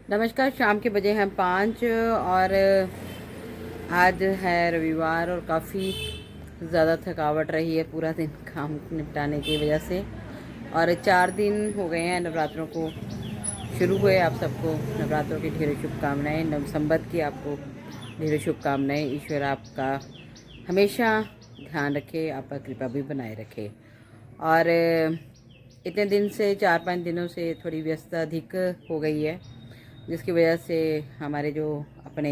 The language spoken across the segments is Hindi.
नमस्कार। शाम के बजे हैं 5 और आज है रविवार और काफ़ी ज़्यादा थकावट रही है पूरा दिन काम निपटाने की वजह से। और 4 दिन हो गए हैं नवरात्रों को शुरू हुए। आप सबको नवरात्रों की ढेरों शुभकामनाएं। नव संवत की आपको ढेरों शुभकामनाएं। ईश्वर आपका हमेशा ध्यान रखे, आपका कृपा भी बनाए रखे। और इतने दिन से 4-5 दिनों से थोड़ी व्यस्तता अधिक हो गई है, जिसकी वजह से हमारे जो अपने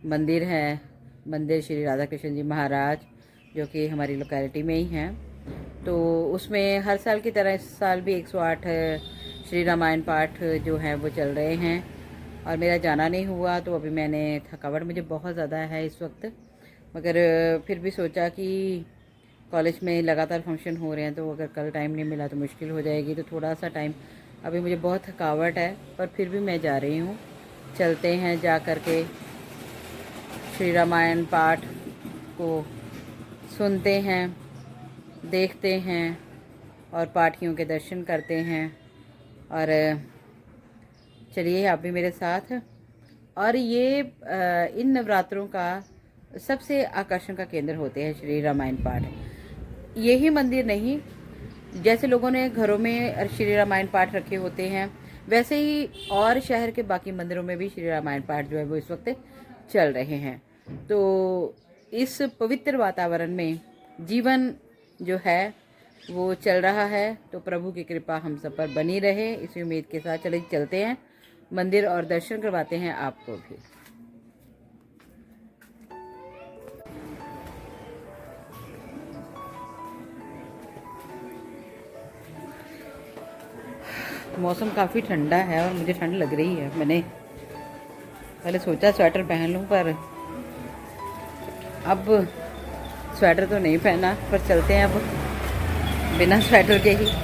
मंदिर हैं, मंदिर श्री राधा कृष्ण जी महाराज जो कि हमारी लोकेलिटी में ही हैं, तो उसमें हर साल की तरह इस साल भी 108 श्री रामायण पाठ जो हैं वो चल रहे हैं और मेरा जाना नहीं हुआ। तो अभी मैंने थकावट मुझे बहुत ज़्यादा है इस वक्त, मगर फिर भी सोचा कि कॉलेज में लगातार फंक्शन हो रहे हैं तो अगर कल टाइम नहीं मिला तो मुश्किल हो जाएगी। तो थोड़ा सा टाइम, अभी मुझे बहुत थकावट है पर फिर भी मैं जा रही हूँ। चलते हैं, जा कर के श्री रामायण पाठ को सुनते हैं, देखते हैं और पाठियों के दर्शन करते हैं। और चलिए आप भी मेरे साथ। और ये इन नवरात्रों का सबसे आकर्षण का केंद्र होते हैं श्री रामायण पाठ। यही मंदिर नहीं, जैसे लोगों ने घरों में श्री रामायण पाठ रखे होते हैं, वैसे ही और शहर के बाकी मंदिरों में भी श्री रामायण पाठ जो है वो इस वक्त चल रहे हैं। तो इस पवित्र वातावरण में जीवन जो है वो चल रहा है। तो प्रभु की कृपा हम सब पर बनी रहे, इसी उम्मीद के साथ चलते हैं मंदिर और दर्शन करवाते हैं आपको भी। मौसम काफ़ी ठंडा है और मुझे ठंड लग रही है। मैंने पहले सोचा स्वेटर पहन लूँ, पर अब स्वेटर तो नहीं पहना, पर चलते हैं अब बिना स्वेटर के ही।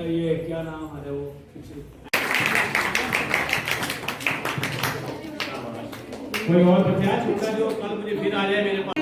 ये क्या नाम है वो, कोई और बचा छोटा जो कल मुझे फिर आ जाए मेरे पास।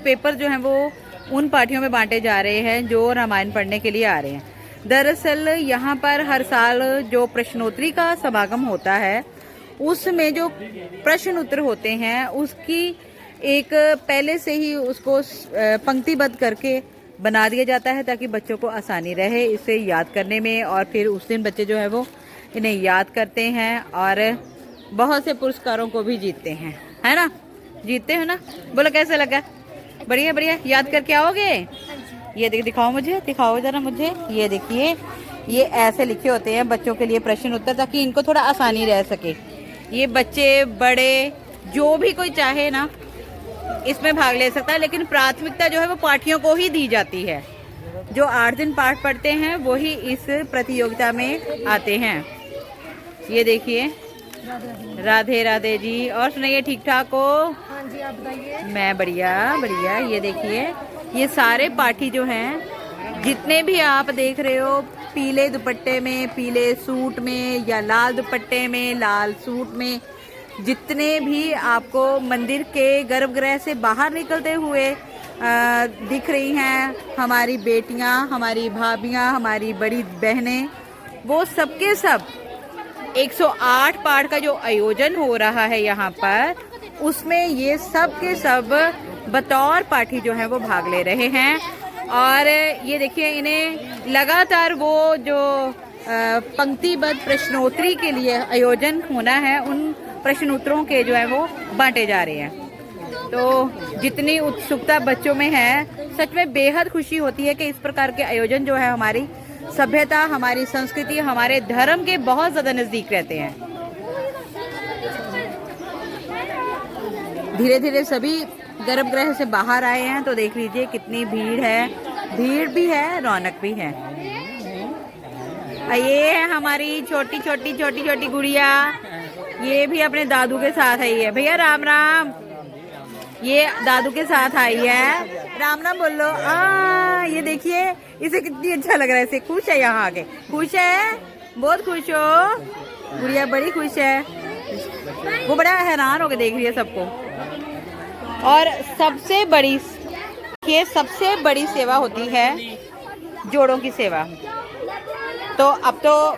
पेपर जो हैं वो उन पार्टियों में बांटे जा रहे हैं जो रामायण पढ़ने के लिए आ रहे हैं। दरअसल यहाँ पर हर साल जो प्रश्नोत्तरी का समागम होता है उसमें जो प्रश्न उत्तर होते हैं उसकी एक पहले से ही उसको पंक्तिबद्ध करके बना दिया जाता है ताकि बच्चों को आसानी रहे इसे याद करने में। और फिर उस दिन बच्चे जो है वो इन्हें याद करते हैं और बहुत से पुरस्कारों को भी जीतते हैं, है ना? जीतते हो ना? बोलो कैसा लगा? बढ़िया बढ़िया। याद करके आओगे? ये दिखाओ मुझे, दिखाओ जरा मुझे। ये देखिए, ये ऐसे लिखे होते हैं बच्चों के लिए प्रश्न उत्तर ताकि इनको थोड़ा आसानी रह सके। ये बच्चे बड़े जो भी कोई चाहे ना इसमें भाग ले सकता है, लेकिन प्राथमिकता जो है वो पाठियों को ही दी जाती है। जो 8 दिन पाठ पढ़ते हैं वो ही इस प्रतियोगिता में आते हैं। ये देखिए, राधे राधे जी। और सुनाइए, ठीक ठाक हो? हाँ जी, आप बताइए। मैं बढ़िया बढ़िया। ये देखिए, ये सारे पाठी जो हैं, जितने भी आप देख रहे हो, पीले दुपट्टे में, पीले सूट में, या लाल दुपट्टे में, लाल सूट में, जितने भी आपको मंदिर के गर्भगृह से बाहर निकलते हुए दिख रही हैं, हमारी बेटियां, हमारी भाभियां, हमारी बड़ी बहनें, वो सबके सब 108 पाठ का जो आयोजन हो रहा है यहाँ पर, उसमें ये सब के सब बतौर पाठी जो है वो भाग ले रहे हैं। और ये देखिए, इन्हें लगातार वो जो पंक्तिबद्ध प्रश्नोत्तरी के लिए आयोजन होना है, उन प्रश्न उत्तरों के जो है वो बांटे जा रहे हैं। तो जितनी उत्सुकता बच्चों में है, सच में बेहद खुशी होती है कि इस प्रकार के आयोजन जो है हमारी सभ्यता, हमारी संस्कृति, हमारे धर्म के बहुत ज्यादा नजदीक रहते हैं। धीरे धीरे सभी गर्भगृह से बाहर आए हैं, तो देख लीजिए कितनी भीड़ है। भीड़ भी है, रौनक भी है। ये है हमारी छोटी छोटी छोटी छोटी गुड़िया, ये भी अपने दादू के साथ आई है। भैया राम राम। ये दादू के साथ आई है। राम राम बोलो। ये देखिए, इसे कितनी अच्छा लग रहा है, इसे खुश है यहाँ आके। खुश है, बहुत खुश हो। गुड़िया बड़ी खुश है, वो बड़ा हैरान होकर देख रही है सबको। और सबसे बड़ी सेवा होती है जोड़ों की सेवा। तो अब तो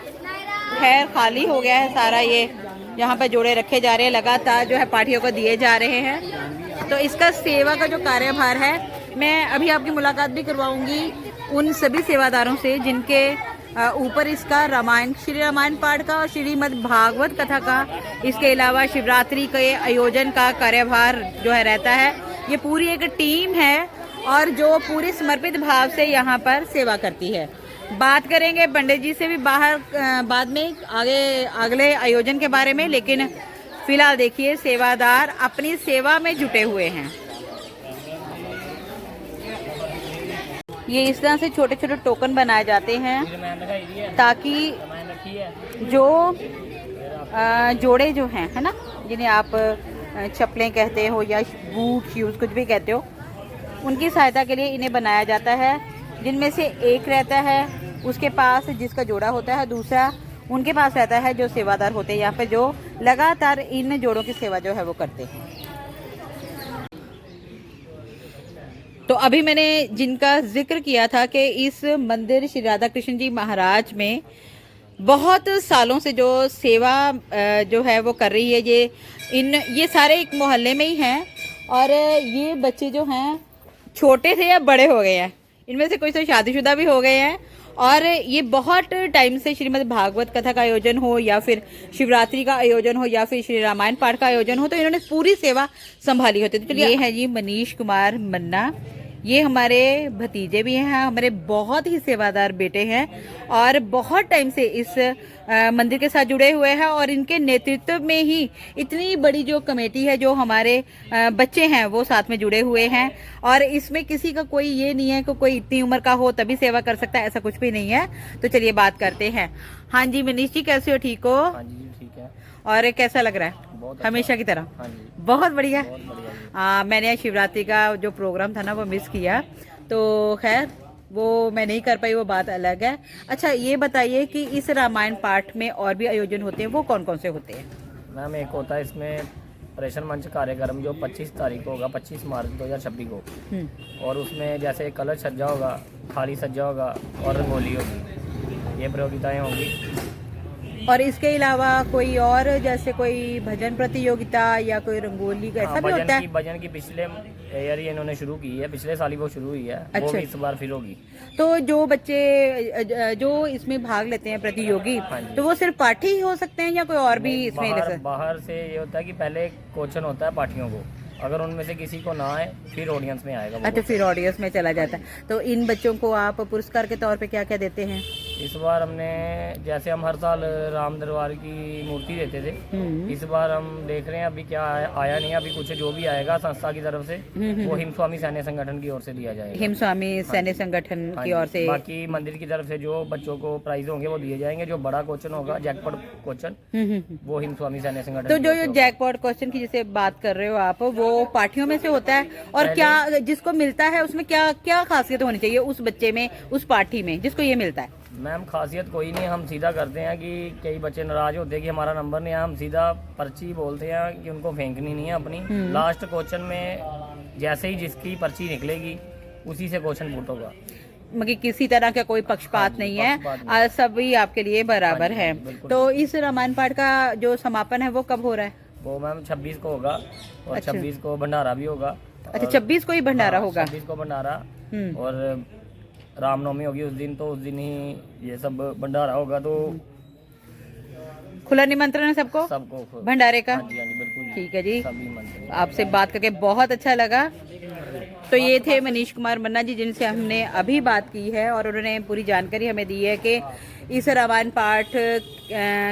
खैर खाली हो गया है सारा, ये यहाँ पर जोड़े रखे जा रहे हैं, लगातार जो है पार्टियों को दिए जा रहे हैं। तो इसका सेवा का जो कार्यभार है, मैं अभी आपकी मुलाकात भी करवाऊंगी उन सभी सेवादारों से जिनके ऊपर इसका रामायण, श्री रामायण पाठ का और श्रीमद् भागवत कथा का, इसके अलावा शिवरात्रि के आयोजन का कार्यभार जो है रहता है। ये पूरी एक टीम है और जो पूरे समर्पित भाव से यहाँ पर सेवा करती है। बात करेंगे पंडित जी से भी बाहर बाद में आगे अगले आयोजन के बारे में, लेकिन फिलहाल देखिए सेवादार अपनी सेवा में जुटे हुए हैं। ये इस तरह से छोटे छोटे टोकन बनाए जाते हैं ताकि जो जोड़े जो हैं, है ना, जिन्हें आप चप्पलें कहते हो या बूट शूज कुछ भी कहते हो, उनकी सहायता के लिए इन्हें बनाया जाता है। जिनमें से एक रहता है उसके पास जिसका जोड़ा होता है, दूसरा उनके पास रहता है जो सेवादार होते हैं यहाँ पे, जो लगातार इन जोड़ों की सेवा जो है वो करते हैं। तो अभी मैंने जिनका जिक्र किया था कि इस मंदिर श्री राधा कृष्ण जी महाराज में बहुत सालों से जो सेवा जो है वो कर रही है, ये सारे एक मोहल्ले में ही हैं। और ये बच्चे जो हैं छोटे थे या बड़े हो गए हैं, इनमें से कुछ तो शादीशुदा भी हो गए हैं। और ये बहुत टाइम से श्रीमद् भागवत कथा का आयोजन हो या फिर शिवरात्रि का आयोजन हो या फिर श्री रामायण पाठ का आयोजन हो, तो इन्होंने पूरी सेवा संभाली होती है। तो ये है जी मनीष कुमार मन्ना, ये हमारे भतीजे भी हैं, हमारे बहुत ही सेवादार बेटे हैं और बहुत टाइम से इस मंदिर के साथ जुड़े हुए हैं। और इनके नेतृत्व में ही इतनी बड़ी जो कमेटी है, जो हमारे बच्चे हैं वो साथ में जुड़े हुए हैं। और इसमें किसी का कोई ये नहीं है कि कोई इतनी उम्र का हो तभी सेवा कर सकता है, ऐसा कुछ भी नहीं है। तो चलिए बात करते हैं। हाँ जी मनीष जी, कैसे हो? ठीक हो? हाँ जी ठीक है। और कैसा लग रहा है? हमेशा की तरह? हाँ जी बहुत बढ़िया। बहुत बढ़िया। मैंने शिवरात्रि का जो प्रोग्राम था ना वो मिस किया, तो खैर वो मैं नहीं कर पाई, वो बात अलग है। अच्छा ये बताइए कि इस रामायण पाठ में और भी आयोजन होते हैं, वो कौन कौन से होते हैं? मैम एक होता है इसमें प्रश्न मंच कार्यक्रम जो 25 तारीख को होगा, 25 मार्च 2026 को। और उसमें जैसे कलर सज्जा होगा, थाली सज्जा होगा और रंगोली होगी, ये प्रतियोगिताएं होंगी। और इसके अलावा कोई और जैसे कोई भजन प्रतियोगिता या कोई रंगोली का ऐसा भी होता है? भजन की पिछले ईयर ही इन्होंने शुरू की है, पिछले साल ही वो शुरू हुई है। अच्छा। वो भी इस बार फिर होगी। तो जो बच्चे जो इसमें भाग लेते हैं प्रतियोगी, हाँ जी। तो वो सिर्फ पाठी ही हो सकते हैं या कोई और भी इसमें ले सकते? बाहर से ये होता है कि पहले क्वेश्चन होता है पार्टियों को, अगर उनमें से किसी को ना आए फिर ऑडियंस में आएगा वो। अच्छा, फिर ऑडियंस में चला जाता है। तो इन बच्चों को आप पुरस्कार के तौर पे क्या क्या देते हैं? इस बार हमने, जैसे हम हर साल राम दरबार की मूर्ति देते थे, इस बार हम देख रहे हैं अभी क्या आया नहीं है, अभी कुछ जो भी आएगा संस्था की तरफ से वो हिम स्वामी सैन्य संगठन की ओर से दिया जाएगा। हिम स्वामी सैन्य संगठन की ओर से। बाकी मंदिर की तरफ से जो बच्चों को प्राइज होंगे वो दिए जाएंगे। जो बड़ा क्वेश्चन होगा, जैकपॉट क्वेश्चन, वो हिम स्वामी सैन्य संगठन। तो जो जैकपॉट क्वेश्चन की जिसे बात कर रहे हो आप, वो पार्टियों में से होता है? और क्या जिसको मिलता है उसमें क्या क्या खासियत होनी चाहिए उस बच्चे में, उस पार्टी में जिसको ये मिलता है? मैम खासियत कोई नहीं, हम सीधा करते हैं कि कई बच्चे नाराज होते हैं कि हमारा नंबर नहीं आया, हम सीधा पर्ची बोलते हैं कि उनको फेंकनी नहीं है अपनी। लास्ट क्वेश्चन में जैसे ही जिसकी पर्ची निकलेगी उसी से क्वेश्चन पुट होगा। मगर किसी तरह का कोई पक्षपात नहीं है, सभी आपके लिए बराबर है। तो इस रामायण पाठ का जो समापन है वो कब हो रहा है? वो मैम 26 को होगा और 26 को भंडारा भी होगा। अच्छा, 26 को ही भंडारा होगा? 26 को भंडारा और रामनवमी होगी उस दिन, तो उस दिन ही ये सब भंडारा होगा। तो खुला निमंत्रण है सबको भंडारे का? हाँ जी, हाँ जी, बिल्कुल। ठीक है जी, सभी आपसे बात करके बहुत अच्छा लगा। तो ये थे मनीष कुमार मन्ना जी, जिनसे हमने अभी बात की है और उन्होंने पूरी जानकारी हमें दी है कि इस रामायण पाठ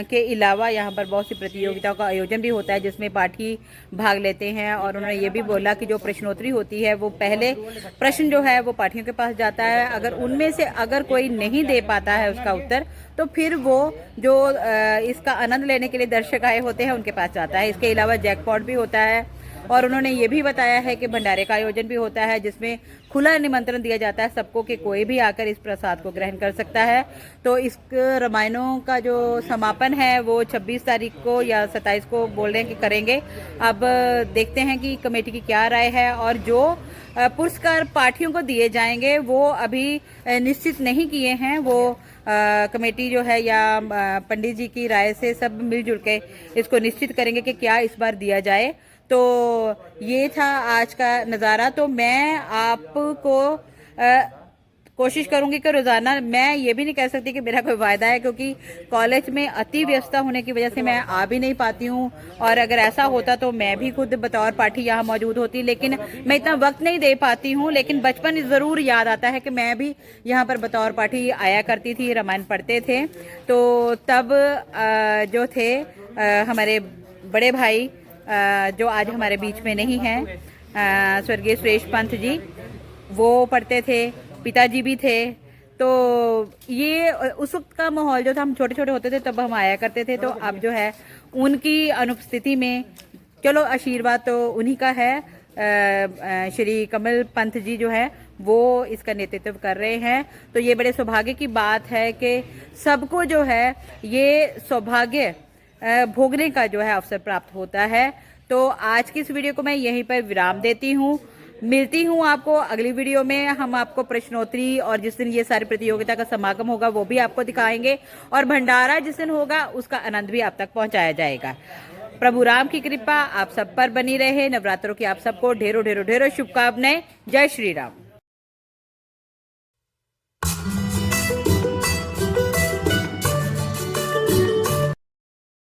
के अलावा यहाँ पर बहुत सी प्रतियोगिताओं का आयोजन भी होता है जिसमें पाठी भाग लेते हैं। और उन्होंने ये भी बोला कि जो प्रश्नोत्तरी होती है वो पहले प्रश्न जो है वो पाठियों के पास जाता है, अगर उनमें से अगर कोई नहीं दे पाता है उसका उत्तर, तो फिर वो जो इसका आनंद लेने के लिए दर्शक आए होते हैं उनके पास जाता है। इसके अलावा जैकपॉट भी होता है और उन्होंने ये भी बताया है कि भंडारे का आयोजन भी होता है जिसमें खुला निमंत्रण दिया जाता है सबको कि कोई भी आकर इस प्रसाद को ग्रहण कर सकता है। तो इस रामायणों का जो समापन है वो 26 तारीख को या 27 को बोल रहे हैं कि करेंगे। अब देखते हैं कि कमेटी की क्या राय है और जो पुरस्कार पार्टियों को दिए जाएंगे वो अभी निश्चित नहीं किए हैं। वो कमेटी जो है या पंडित जी की राय से सब मिलजुल के इसको निश्चित करेंगे कि क्या इस बार दिया जाए। तो ये था आज का नज़ारा। तो मैं आपको कोशिश करूंगी कि रोज़ाना, मैं ये भी नहीं कह सकती कि मेरा कोई वायदा है क्योंकि कॉलेज में अति व्यस्तता होने की वजह से मैं आ भी नहीं पाती हूँ, और अगर ऐसा होता तो मैं भी खुद बतौर पाठी यहाँ मौजूद होती, लेकिन मैं इतना वक्त नहीं दे पाती हूँ। लेकिन बचपन ज़रूर याद आता है कि मैं भी यहाँ पर बतौर पाठी आया करती थी, रामायण पढ़ते थे। तो तब जो थे हमारे बड़े भाई जो आज हमारे बीच में नहीं हैं, स्वर्गीय सुरेश पंत जी, वो पढ़ते थे, पिताजी भी थे। तो ये उस वक्त का माहौल जो था, हम छोटे छोटे होते थे तब हम आया करते थे। तो अब जो है उनकी अनुपस्थिति में, चलो आशीर्वाद तो उन्हीं का है। श्री कमल पंत जी जो है वो इसका नेतृत्व कर रहे हैं। तो ये बड़े सौभाग्य की बात है कि सबको जो है ये सौभाग्य भोगने का जो है अवसर प्राप्त होता है। तो आज की इस वीडियो को मैं यहीं पर विराम देती हूँ। मिलती हूँ आपको अगली वीडियो में। हम आपको प्रश्नोत्तरी और जिस दिन ये सारी प्रतियोगिता का समागम होगा वो भी आपको दिखाएंगे, और भंडारा जिस दिन होगा उसका आनंद भी आप तक पहुंचाया जाएगा। प्रभु राम की कृपा आप सब पर बनी रहे। नवरात्रों की आप सबको ढेरों ढेरों ढेरों शुभकामनाएं। जय श्री राम।